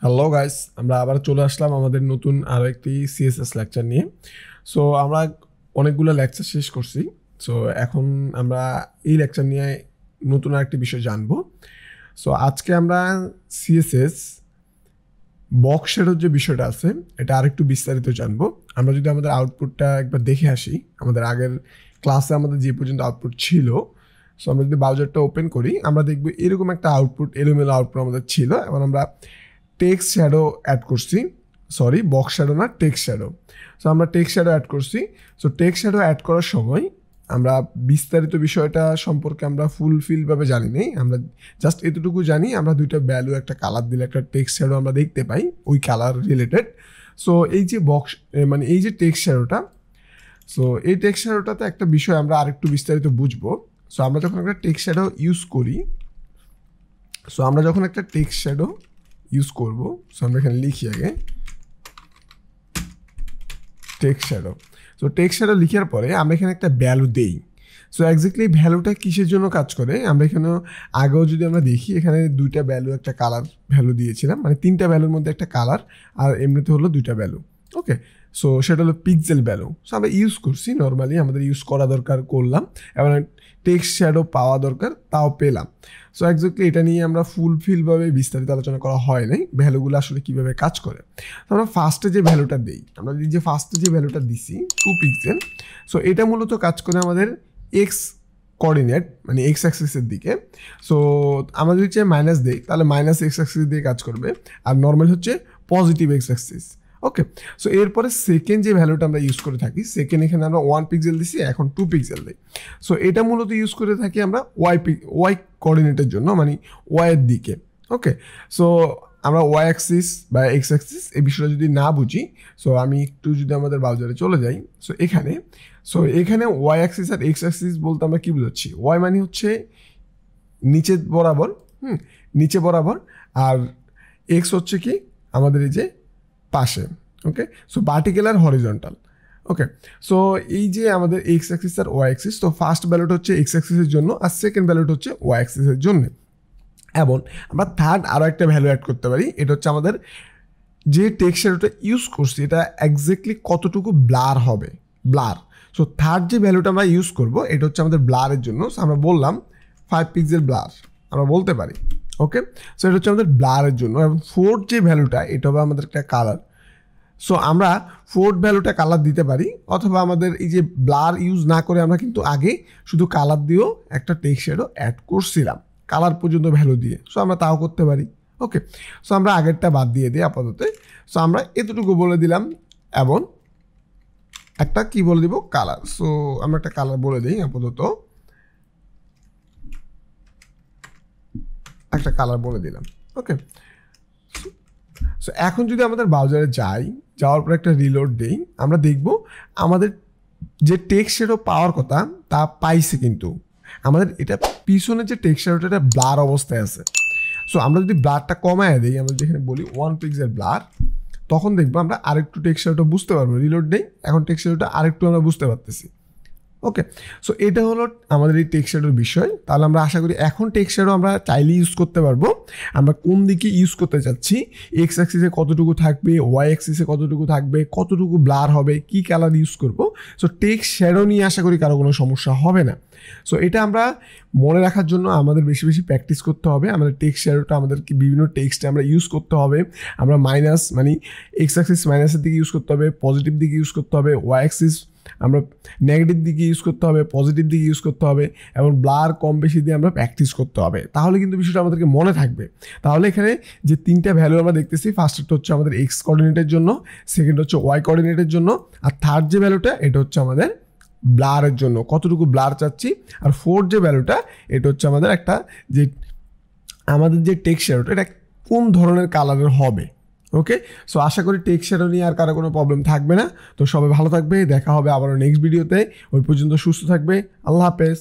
Hello guys, আমরা আবার চলে আসলাম আমাদের নতুন আরও একটি সিএসএস লেকচার নিয়ে। সো আমরা অনেকগুলো লেকচার শেষ করছি। সো এখন আমরা এই লেকচার নিয়ে নতুন আরেকটি বিষয় জানবো। সো আজকে আমরা সিএসএস বক্স শ্যাডোর যে বিষয়টা আছে এটা আরেকটু বিস্তারিত জানবো। আমরা যদি আমাদের আউটপুটটা একবার দেখে আসি, আমাদের আগের ক্লাসে আমাদের যে পর্যন্ত আউটপুট ছিল, সো আমরা যদি ব্রাউজারটা ওপেন করি আমরা দেখব এরকম একটা আউটপুট, এলোমেলো আউটপুট আমাদের ছিল। এবং আমরা টেক্সট শ্যাডো অ্যাড করছি, সরি বক্স শ্যাডো না, টেক্সট শ্যাডো। সো আমরা টেক্সট শ্যাডো অ্যাড করছি। সো টেক্সট শ্যাডো অ্যাড করার সময় আমরা বিস্তারিত বিষয়টা সম্পর্কে আমরা ফুলফিলভাবে জানি নেই, আমরা জাস্ট এতটুকু জানি আমরা দুইটা ভ্যালু একটা কালার দিলে একটা টেক্সট শ্যাডো আমরা দেখতে পাই ওই কালার রিলেটেড। সো এই যে বক্স মানে এই যে টেক্সট শ্যাডোটা, সো এই টেক্সট শ্যাডোটাতে একটা বিষয় আমরা আরেকটু বিস্তারিত বুঝবো। সো আমরা যখন একটা টেক্সট শ্যাডো ইউজ করি, সো আমরা যখন একটা টেক্সট শ্যাডো ইউজ করব, সো আমরা এখানে লিখি আগে text shadow. So text shadow লিখার পরে আমরা এখানে একটা ভ্যালু দেই। সো এক্স্যাক্টলি ভ্যালুটা কিসের জন্য কাজ করে আমরা এখানে আগেও যদি আমরা দেখি, এখানে দুইটা ভ্যালু একটা কালার ভ্যালু দিয়েছিলাম, মানে তিনটা ভ্যালুর মধ্যে একটা কালার আর এমনিতে হলো দুইটা ভ্যালু। ওকে, সো সেটা হলো পিক্সেল ভ্যালু। সো আমরা ইউজ করছি, নর্মালি আমাদের ইউজ করা দরকার করলাম, এবং টেক্সট শ্যাডো পাওয়া দরকার তাও পেলাম। সো এক্স্যাক্টলি এটা নিয়ে আমরা ফুলফিলভাবে বিস্তারিত আলোচনা করা হয় নাই, ভ্যালুগুলো আসলে কীভাবে কাজ করে। তো আমরা ফার্স্টে যে ভ্যালুটা দিই, আমরা যে ফার্স্টে যে ভ্যালুটা দিছি 2 পিক্সেল, সো এটা মূলত কাজ করে আমাদের এক্স কোঅর্ডিনেট, মানে এক্স অ্যাক্সিসের দিকে। সো আমরা যদি চাই মাইনাস দিই তাহলে মাইনাস এক্স অ্যাক্সিস দিয়ে কাজ করবে, আর নর্মাল হচ্ছে পজিটিভ এক্স অ্যাক্সিস। ওকে, সো এরপরে সেকেন্ড যে ভ্যালুটা আমরা ইউজ করে থাকি, সেকেন্ড এখানে আমরা 1 পিক্সেল দিছি, এখন 2 পিক্সেল দিই। সো এটা মূলত ইউজ করে থাকি আমরা ওয়াই কোঅর্ডিনেটের জন্য, মানে ওয়াইয়ের দিকে। ওকে, সো আমরা ওয়াই অ্যাক্সিস বা এক্স অ্যাক্সিস এই বিষয়টা যদি না বুঝি, সো আমি একটু যদি আমাদের ব্রাউজারে চলে যাই, সো এখানে ওয়াই অ্যাক্সিস আর এক্স অ্যাক্সিস বলতে আমরা কী বুঝাচ্ছি, ওয়াই মানে হচ্ছে নিচে বরাবর, নিচে বরাবর, আর এক্স হচ্ছে কি আমাদের এই যে পাশে। ওকে, সো ভার্টিক্যাল আর হরিজন্টাল। ওকে, সো এই যে আমাদের এক্স অ্যাক্সিস আর ওয়াই অ্যাক্সিস, তো ফার্স্ট ভ্যালুটা হচ্ছে এক্স অ্যাক্সিসের জন্য আর সেকেন্ড ভ্যালুটা হচ্ছে ওয়াই অ্যাক্সিসের জন্য। এবং আমরা থার্ড আরও একটা ভ্যালু অ্যাড করতে পারি, এটা হচ্ছে আমাদের যে টেক্সট শ্যাডোটা ইউজ করছি এটা এক্স্যাক্টলি কতটুকু ব্লার হবে, ব্লার। সো থার্ড যে ভ্যালুটা আমরা ইউজ করব এটা হচ্ছে আমাদের ব্লারের জন্য। সো আমরা বললাম 5 পিক্সেল ব্লার আমরা বলতে পারি। ওকে, সো এটা হচ্ছে আমাদের ব্লারের জন্য। এবং ফোর্থ যে ভ্যালুটা এটা হবে আমাদের একটা কালার। সো আমরা ফোর্থ ভ্যালুটা কালার দিতে পারি, অথবা আমাদের এই যে ব্লার ইউজ না করে আমরা কিন্তু আগে শুধু কালার দিয়েও একটা টেক্সট শ্যাডো অ্যাড করছিলাম, কালার পর্যন্ত ভ্যালু দিয়ে। সো আমরা তাও করতে পারি। ওকে, সো আমরা আগেরটা বাদ দিয়ে দিই আপাতত। সো আমরা এতটুকু বলে দিলাম, এবং একটা কি বলে দিব, কালার। সো আমরা একটা কালার বলে দিই আপাতত, একটা কালার বলে দিলাম। ওকে, সো এখন যদি আমাদের ব্রাউজারে যাওয়ার পর একটা রিলোড দেই, আমরা দেখব আমাদের যে টেক্সট শ্যাডো পাওয়ার কথা তা পাইছে, কিন্তু আমাদের এটা পিছনে যে টেক্সট শ্যাডোটা এটা ব্লার অবস্থায় আছে। সো আমরা যদি ব্লারটা কমায় দিই, আমরা যেখানে বলি 1 পিক্সেল ব্লার, তখন দেখবো আমরা আরেকটু টেক্সট শ্যাডোটা বুঝতে পারবো। রিলোড দেই, এখন টেক্সট শ্যাডোটা আরেকটু আমরা বুঝতে পারতেছি। ওকে, সো এটা হলো আমাদের এই টেক্সট শ্যাডোর বিষয়। তাহলে আমরা আশা করি এখন টেক্সট শ্যাডো আমরা চাইলে ইউজ করতে পারবো। আমরা কোন দিকে ইউজ করতে চাচ্ছি, এক্স অ্যাক্সিসে কতটুকু থাকবে, ওয়াই অ্যাক্সিসে কতটুকু থাকবে, কতটুকু ব্লার হবে, কি কালার ইউজ করব। সো টেক্সট শ্যাডো নিয়ে আশা করি কারো কোনো সমস্যা হবে না। সো এটা আমরা মনে রাখার জন্য আমাদের বেশি বেশি প্র্যাকটিস করতে হবে। আমাদের টেক্সট শ্যাডোটা আমাদেরকে বিভিন্ন টেক্সটে আমরা ইউজ করতে হবে। আমরা মাইনাস মানে এক্স অ্যাক্সিস মাইনাসের দিকে ইউজ করতে হবে, পজিটিভ দিকে ইউজ করতে হবে, ওয়াই অ্যাক্সিস আমরা নেগেটিভ দিকে ইউজ করতে হবে, পজিটিভ দিকে ইউজ করতে হবে, এবং ব্লার কম বেশি দিয়ে আমরা প্র্যাকটিস করতে হবে। তাহলে কিন্তু বিষয়টা আমাদেরকে মনে থাকবে। তাহলে এখানে যে তিনটা ভ্যালু আমরা দেখতেছি, ফার্স্টটা হচ্ছে আমাদের এক্স কোঅর্ডিনেটের জন্য, সেকেন্ড হচ্ছে ওয়াই কোঅর্ডিনেটের জন্য, আর থার্ড যে ভ্যালুটা এটা হচ্ছে আমাদের ব্লারের জন্য, কতটুকু ব্লার চাচ্ছি, আর ফোর্থ যে ভ্যালুটা এটা হচ্ছে আমাদের একটা যে আমাদের যে টেক্সট শ্যাডোটা এটা কোন ধরনের কালারের হবে। ওকে, সো আশা করি টেক্সট শ্যাডো নিয়ে আর কারো কোনো প্রবলেম থাকবে না। তো সবাই ভালো থাকবে, দেখা হবে আবারও নেক্সট ভিডিওতে। ওই পর্যন্ত সুস্থ থাকবে, আল্লাহ হাফেজ।